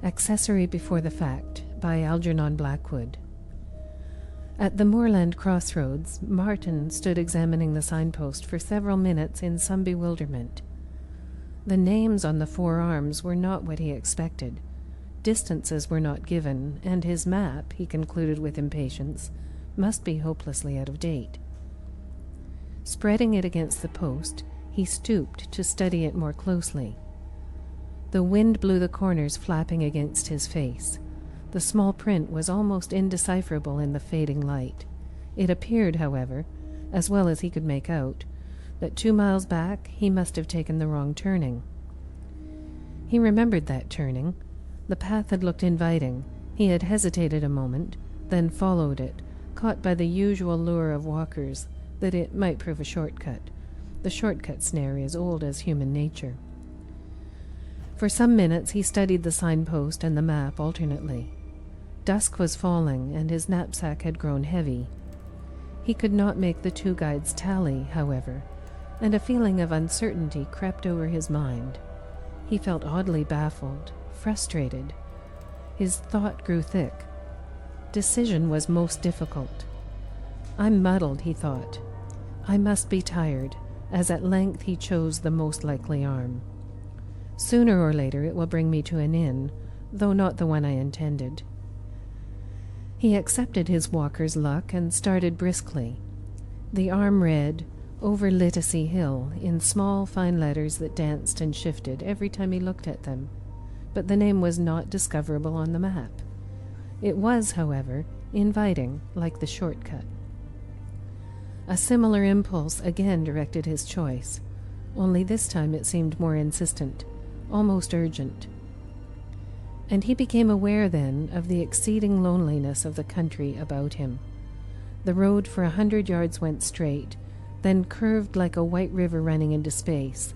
Accessory Before the Fact by Algernon Blackwood. At the moorland crossroads, Martin stood examining the signpost for several minutes in some bewilderment. The names on the 4 arms were not what he expected. Distances were not given, and his map, he concluded with impatience, must be hopelessly out of date. Spreading it against the post, he stooped to study it more closely. The wind blew the corners flapping against his face. The small print was almost indecipherable in the fading light. It appeared, however, as well as he could make out, that 2 miles back he must have taken the wrong turning. He remembered that turning. The path had looked inviting. He had hesitated a moment, then followed it, caught by the usual lure of walkers, that it might prove a shortcut. The shortcut snare is old as human nature. For some minutes he studied the signpost and the map alternately. Dusk was falling, and his knapsack had grown heavy. He could not make the 2 guides tally, however, and a feeling of uncertainty crept over his mind. He felt oddly baffled, frustrated. His thought grew thick. Decision was most difficult. "I'm muddled," he thought. "I must be tired," as at length he chose the most likely arm. "Sooner or later it will bring me to an inn, though not the one I intended." He accepted his walker's luck and started briskly. The arm read, "Over Littersea Hill," in small, fine letters that danced and shifted every time he looked at them, but the name was not discoverable on the map. It was, however, inviting, like the shortcut. A similar impulse again directed his choice, only this time it seemed more insistent, almost urgent. And he became aware then of the exceeding loneliness of the country about him. The road for 100 yards went straight, then curved like a white river running into space.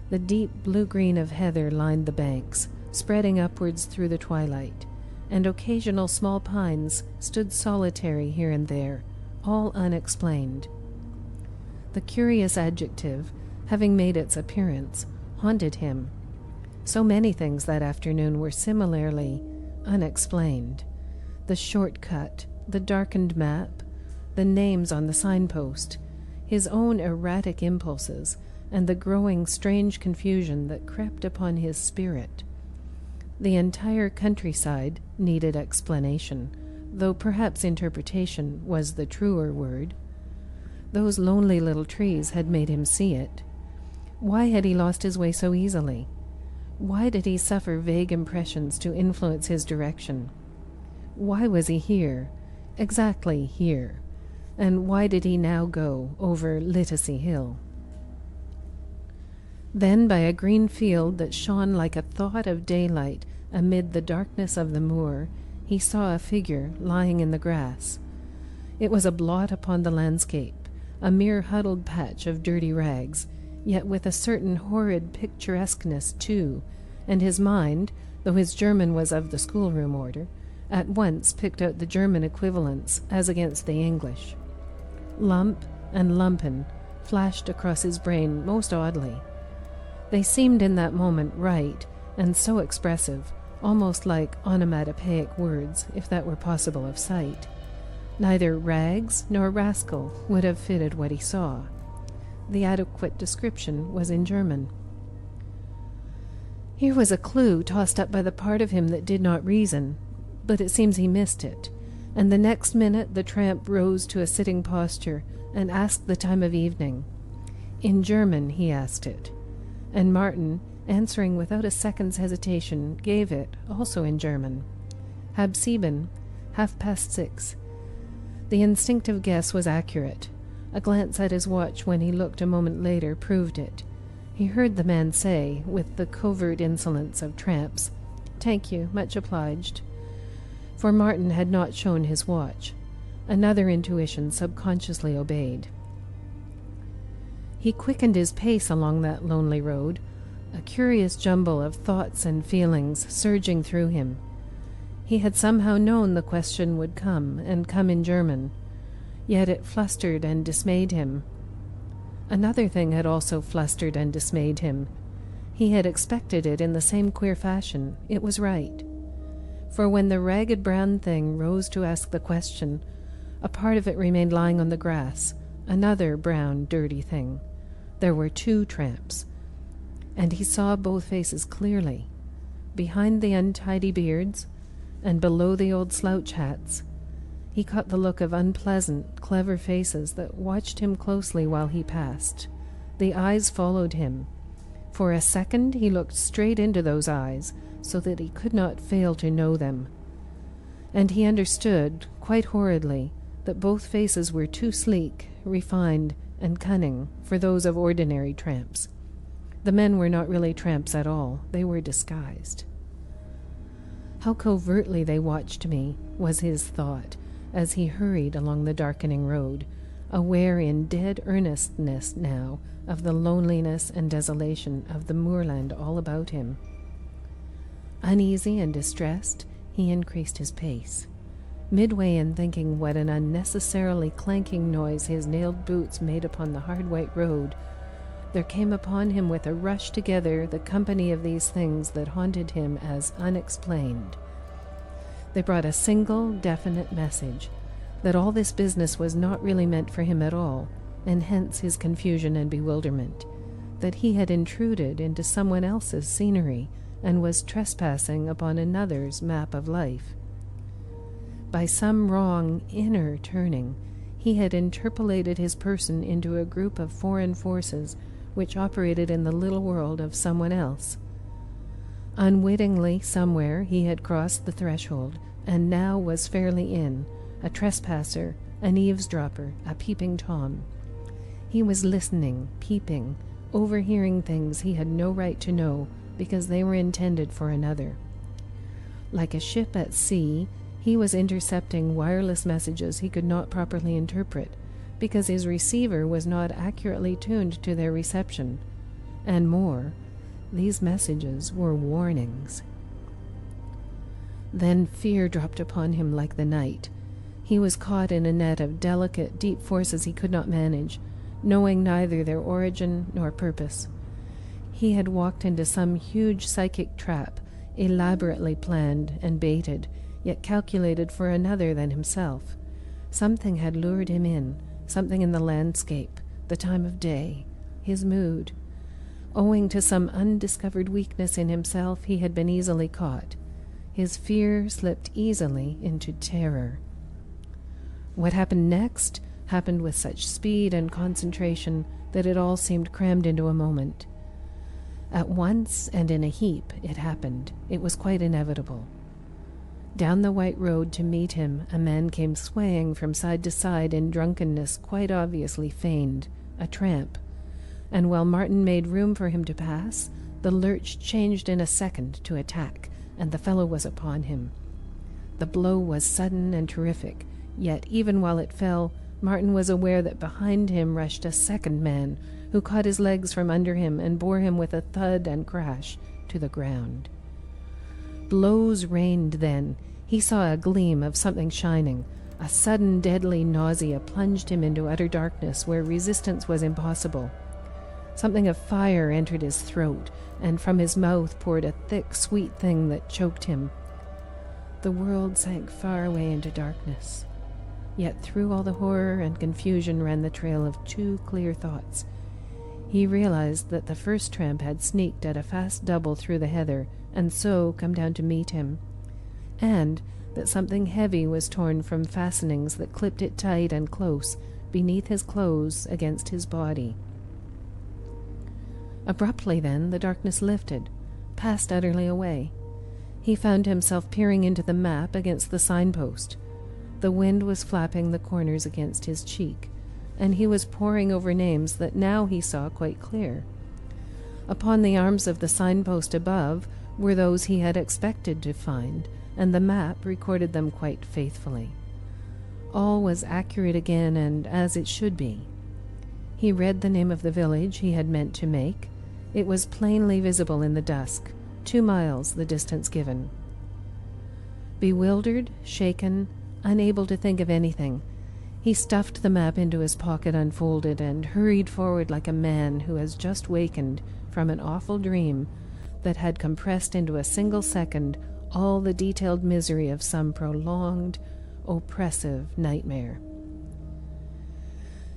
The deep blue-green of heather lined the banks, spreading upwards through the twilight, and occasional small pines stood solitary here and there, all unexplained. The curious adjective, having made its appearance, haunted him. So many things that afternoon were similarly unexplained. The shortcut, the darkened map, the names on the signpost, his own erratic impulses, and the growing strange confusion that crept upon his spirit. The entire countryside needed explanation, though perhaps interpretation was the truer word. Those lonely little trees had made him see it. Why had he lost his way so easily? Why did he suffer vague impressions to influence his direction? Why was he here, exactly here? And why did he now go over Littersea Hill? Then, by a green field that shone like a thought of daylight amid the darkness of the moor, he saw a figure lying in the grass. It was a blot upon the landscape, a mere huddled patch of dirty rags, yet with a certain horrid picturesqueness too, and his mind, though his German was of the schoolroom order, at once picked out the German equivalents as against the English. Lump and lumpen flashed across his brain most oddly. They seemed in that moment right, and so expressive, almost like onomatopoeic words, if that were possible of sight. Neither rags nor rascal would have fitted what he saw. The adequate description was in German. Here was a clue tossed up by the part of him that did not reason, but it seems he missed it, and the next minute the tramp rose to a sitting posture and asked the time of evening. In German he asked it, and Martin, answering without a second's hesitation, gave it, also in German. Halb sieben, 6:30. The instinctive guess was accurate. A glance at his watch when he looked a moment later proved it. He heard the man say, with the covert insolence of tramps, "Thank you, much obliged." For Martin had not shown his watch. Another intuition subconsciously obeyed. He quickened his pace along that lonely road, a curious jumble of thoughts and feelings surging through him. He had somehow known the question would come, and come in German, yet it flustered and dismayed him. Another thing had also flustered and dismayed him. He had expected it in the same queer fashion. It was right. For when the ragged brown thing rose to ask the question, a part of it remained lying on the grass, another brown, dirty thing. There were 2 tramps, and he saw both faces clearly. Behind the untidy beards, and below the old slouch hats, he caught the look of unpleasant, clever faces that watched him closely while he passed. The eyes followed him. For a second he looked straight into those eyes, so that he could not fail to know them. And he understood, quite horridly, that both faces were too sleek, refined, and cunning for those of ordinary tramps. The men were not really tramps at all. They were disguised. How covertly they watched me, was his thought, as he hurried along the darkening road, aware in dead earnestness now of the loneliness and desolation of the moorland all about him. Uneasy and distressed, he increased his pace. Midway in thinking what an unnecessarily clanking noise his nailed boots made upon the hard white road, there came upon him with a rush together the company of these things that haunted him as unexplained. They brought a single, definite message, that all this business was not really meant for him at all, and hence his confusion and bewilderment, that he had intruded into someone else's scenery and was trespassing upon another's map of life. By some wrong inner turning, he had interpolated his person into a group of foreign forces which operated in the little world of someone else. Unwittingly, somewhere, he had crossed the threshold, and now was fairly in, a trespasser, an eavesdropper, a peeping Tom. He was listening, peeping, overhearing things he had no right to know because they were intended for another. Like a ship at sea, he was intercepting wireless messages he could not properly interpret, because his receiver was not accurately tuned to their reception. And more, these messages were warnings. Then fear dropped upon him like the night. He was caught in a net of delicate, deep forces he could not manage, knowing neither their origin nor purpose. He had walked into some huge psychic trap, elaborately planned and baited, yet calculated for another than himself. Something had lured him in, something in the landscape, the time of day, his mood. Owing to some undiscovered weakness in himself, he had been easily caught. His fear slipped easily into terror. What happened next happened with such speed and concentration that it all seemed crammed into a moment. At once and in a heap it happened. It was quite inevitable. Down the white road to meet him, a man came swaying from side to side in drunkenness quite obviously feigned, a tramp. And while Martin made room for him to pass, the lurch changed in a second to attack, and the fellow was upon him. The blow was sudden and terrific, yet even while it fell, Martin was aware that behind him rushed a second man, who caught his legs from under him and bore him with a thud and crash to the ground. Blows rained then. He saw a gleam of something shining. A sudden deadly nausea plunged him into utter darkness where resistance was impossible. Something of fire entered his throat, and from his mouth poured a thick, sweet thing that choked him. The world sank far away into darkness. Yet through all the horror and confusion ran the trail of 2 clear thoughts. He realized that the first tramp had sneaked at a fast double through the heather, and so come down to meet him, and that something heavy was torn from fastenings that clipped it tight and close beneath his clothes against his body. Abruptly then the darkness lifted, passed utterly away. He found himself peering into the map against the signpost. The wind was flapping the corners against his cheek, and he was poring over names that now he saw quite clear. Upon the arms of the signpost above were those he had expected to find, and the map recorded them quite faithfully. All was accurate again, and as it should be. He read the name of the village he had meant to make. It was plainly visible in the dusk, 2 miles the distance given. Bewildered, shaken, unable to think of anything, he stuffed the map into his pocket unfolded and hurried forward like a man who has just wakened from an awful dream that had compressed into a single second all the detailed misery of some prolonged, oppressive nightmare.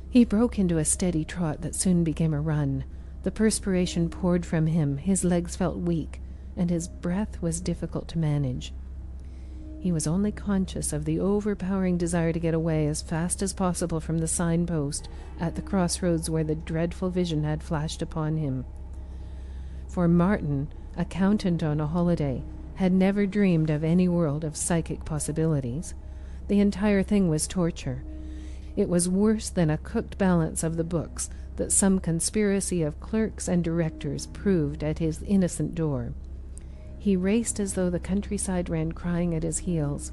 He broke into a steady trot that soon became a run. The perspiration poured from him, his legs felt weak, and his breath was difficult to manage. He was only conscious of the overpowering desire to get away as fast as possible from the signpost at the crossroads where the dreadful vision had flashed upon him. For Martin, accountant on a holiday, had never dreamed of any world of psychic possibilities. The entire thing was torture. It was worse than a cooked balance of the books that some conspiracy of clerks and directors proved at his innocent door. He raced as though the countryside ran crying at his heels,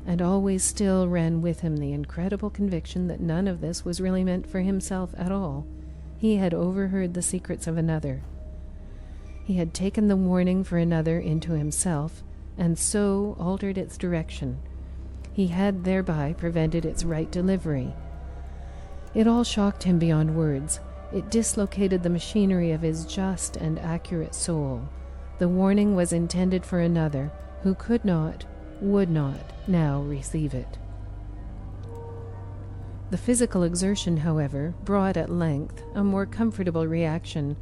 and always still ran with him the incredible conviction that none of this was really meant for himself at all. He had overheard the secrets of another. He had taken the warning for another into himself, and so altered its direction. He had thereby prevented its right delivery. It all shocked him beyond words. It dislocated the machinery of his just and accurate soul. The warning was intended for another, who could not, would not, now receive it. The physical exertion, however, brought at length a more comfortable reaction,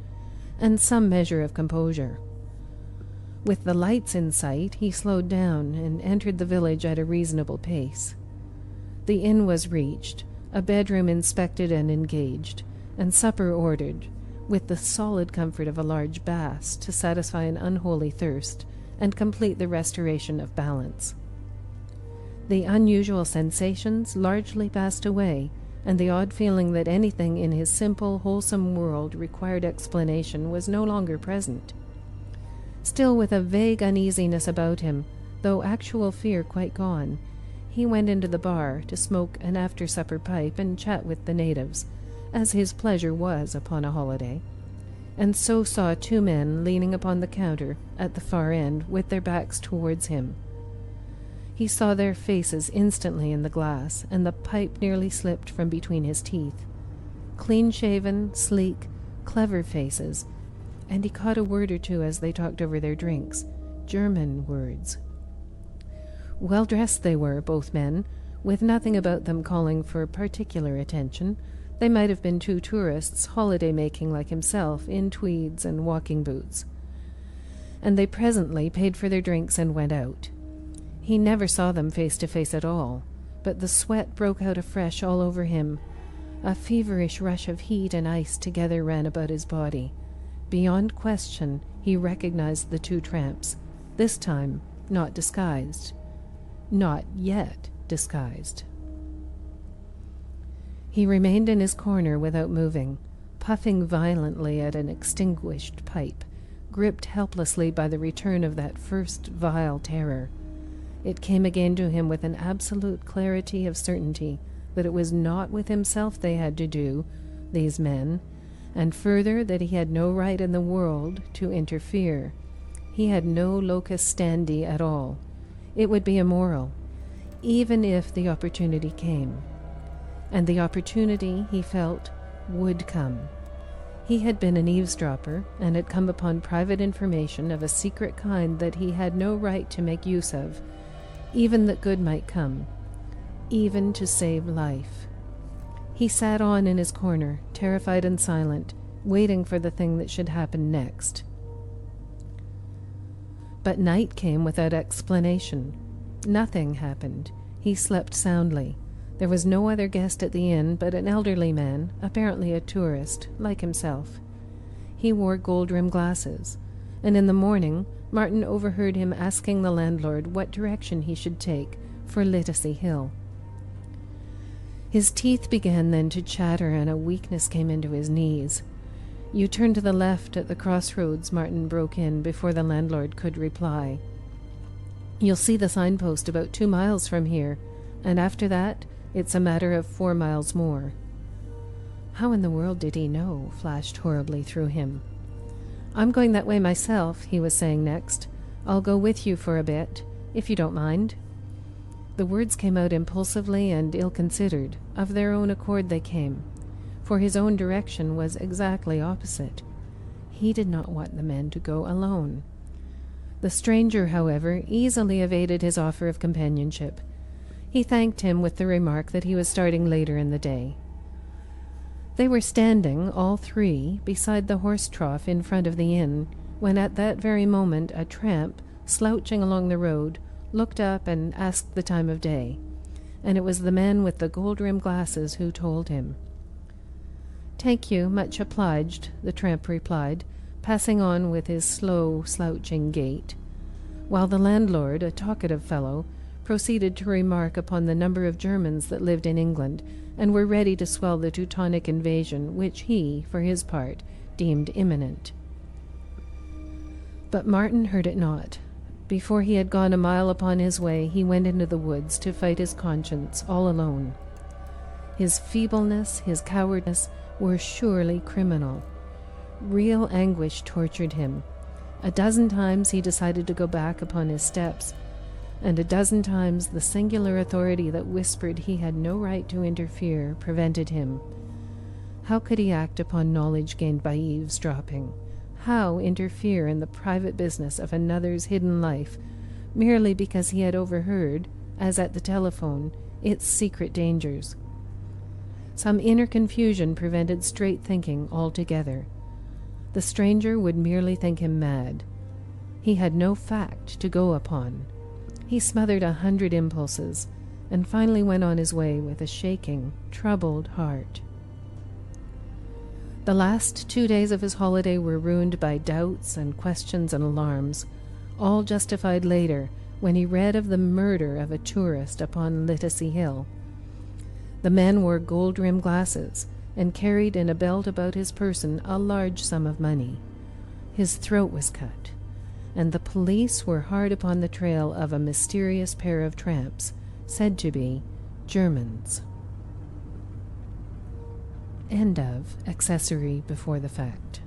and some measure of composure. With the lights in sight, he slowed down and entered the village at a reasonable pace. The inn was reached, a bedroom inspected and engaged, and supper ordered, with the solid comfort of a large bass to satisfy an unholy thirst and complete the restoration of balance. The unusual sensations largely passed away, and the odd feeling that anything in his simple, wholesome world required explanation was no longer present. Still with a vague uneasiness about him, though actual fear quite gone, he went into the bar to smoke an after-supper pipe and chat with the natives, as his pleasure was upon a holiday, and so saw two men leaning upon the counter at the far end with their backs towards him. He saw their faces instantly in the glass, and the pipe nearly slipped from between his teeth. Clean-shaven, sleek, clever faces, and he caught a word or two as they talked over their drinks, German words. Well-dressed they were, both men, with nothing about them calling for particular attention. They might have been two tourists holiday-making like himself, in tweeds and walking boots. And they presently paid for their drinks and went out. He never saw them face to face at all, but the sweat broke out afresh all over him. A feverish rush of heat and ice together ran about his body. Beyond question, he recognized the two tramps, this time not disguised. Not yet disguised. He remained in his corner without moving, puffing violently at an extinguished pipe, gripped helplessly by the return of that first vile terror. It came again to him with an absolute clarity of certainty that it was not with himself they had to do, these men, and further that he had no right in the world to interfere. He had no locus standi at all. It would be immoral, even if the opportunity came. And the opportunity, he felt, would come. He had been an eavesdropper, and had come upon private information of a secret kind that he had no right to make use of, even that good might come, even to save life. He sat on in his corner, terrified and silent, waiting for the thing that should happen next. But night came without explanation. Nothing happened. He slept soundly. There was no other guest at the inn but an elderly man, apparently a tourist, like himself. He wore gold-rimmed glasses, and in the morning Martin overheard him asking the landlord what direction he should take for Litasi Hill. His teeth began then to chatter, and a weakness came into his knees. "You turn to the left at the crossroads," Martin broke in before the landlord could reply. "You'll see the signpost about 2 miles from here, and after that it's a matter of 4 miles more." How in the world did he know? Flashed horribly through him. "I'm going that way myself," he was saying next. "I'll go with you for a bit, if you don't mind." The words came out impulsively and ill-considered. Of their own accord they came, for his own direction was exactly opposite. He did not want the man to go alone. The stranger, however, easily evaded his offer of companionship. He thanked him with the remark that he was starting later in the day. They were standing, all three, beside the horse trough in front of the inn, when at that very moment a tramp, slouching along the road, looked up and asked the time of day, and it was the man with the gold-rimmed glasses who told him. "Thank you, much obliged," the tramp replied, passing on with his slow, slouching gait, while the landlord, a talkative fellow, proceeded to remark upon the number of Germans that lived in England and were ready to swell the Teutonic invasion, which he, for his part, deemed imminent. But Martin heard it not. Before he had gone a mile upon his way, he went into the woods to fight his conscience all alone. His feebleness, his cowardice, were surely criminal. Real anguish tortured him. A dozen times he decided to go back upon his steps, and a dozen times the singular authority that whispered he had no right to interfere prevented him. How could he act upon knowledge gained by eavesdropping? How interfere in the private business of another's hidden life, merely because he had overheard, as at the telephone, its secret dangers? Some inner confusion prevented straight thinking altogether. The stranger would merely think him mad. He had no fact to go upon. He smothered 100 impulses, and finally went on his way with a shaking, troubled heart. The last 2 days of his holiday were ruined by doubts and questions and alarms, all justified later when he read of the murder of a tourist upon Littersey Hill. The man wore gold-rimmed glasses and carried in a belt about his person a large sum of money. His throat was cut, and the police were hard upon the trail of a mysterious pair of tramps, said to be Germans. End of Accessory Before the Fact.